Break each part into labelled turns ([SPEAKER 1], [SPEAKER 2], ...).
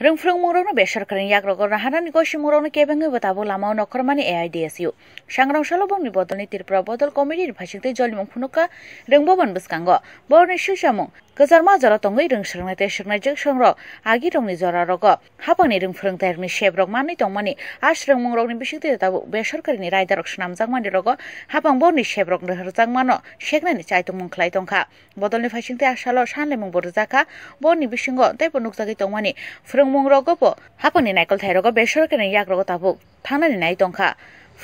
[SPEAKER 1] rwng mungrokno besarkari yakrok rahanani gosi mungrokno kebengi batabo lamao nokormani AIDSU sangrang salobongni bodolni tirpura bodol komedi phasingte Joli mung phunuka bhawan bwskango borni silsamung Kejarma jora tongoi rwng srwngnai te srwngnai jek songrok agi rongni jora rogo hapangni rwng phwrwngtairni shebrok manui tongmani rwng mungrokni bisingte tabo besarkarini raidarok swnamjakmani rogo hapang borni shebrok rwjakmano sheknani chaitongmung khlai tongkha bodolni phasingte asalo sanlaimung borjaka borni bisingo teibo nukjagui tongmani rwng mungrogobo hapangni naikol thairogo besarkarini yakrogo tabo thangnani nai tongkha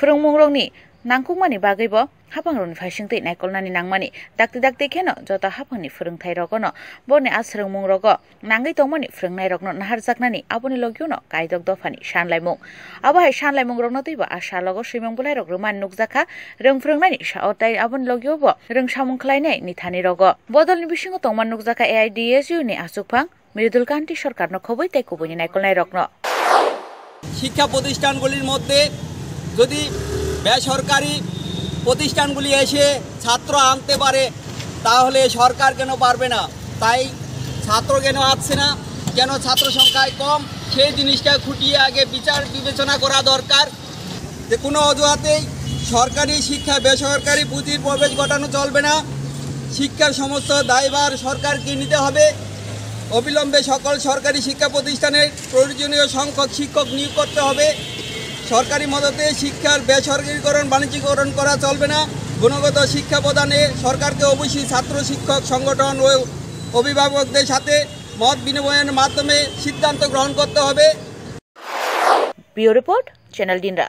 [SPEAKER 1] rwng mungrokni nangkukmani bagaibo hapangrokni phasingte naikolnani nangmani dakte kheno jota hapangni phwrwngthairogono borni rwng mungrogo nangai tongmani phwrwngnairokno naharjaknani aboni logiono kaidok dofani sanlaimung abahai sanlaimungrokno teibo asalogo swimung bulairok rwmani nukjakha rwng phwrwngnani saotai aboni logiobo rwng samung khlainai nithani rogo bodolni bisingo tongman nukjaka AIDSU ni asukphang Mridul কান্তি সরকারনো খবই তাই কুবনি নাইকলনাই রত্ন
[SPEAKER 2] শিক্ষা প্রতিষ্ঠানগুলির মধ্যে যদি বেসরকারি প্রতিষ্ঠানগুলি এসে ছাত্র আনতে পারে তাহলে সরকার কেন পারবে না তাই ছাত্র কেন আসছে না কেন ছাত্র সংখ্যায় কম সেই জিনিসটা খুঁটিয়ে আগে বিচার বিবেচনা করা দরকার যে কোনো অজুহাতেই সরকারি শিক্ষা বেসরকারি পুঁজির প্রবেশ ঘটানো চলবে না শিক্ষার সমস্ত দায়ভার সরকারকে নিতে হবে অবিলম্বে সকল সরকারি শিক্ষা প্রতিষ্ঠানে প্রয়োজনীয় সংখ্যক শিক্ষক নিয়োগ করতে হবে সরকারি মদতে শিক্ষার বেসরকারীকরণ বাণিজ্যিকরণ করা চলবে না গুণগত শিক্ষা প্রদানে সরকারকে অবশ্যই ছাত্র শিক্ষক সংগঠন ও অভিভাবকদের সাথে মত বিনিময়ের মাধ্যমে সিদ্ধান্ত গ্রহণ করতে হবে।
[SPEAKER 1] Bureau report channel দিনরা।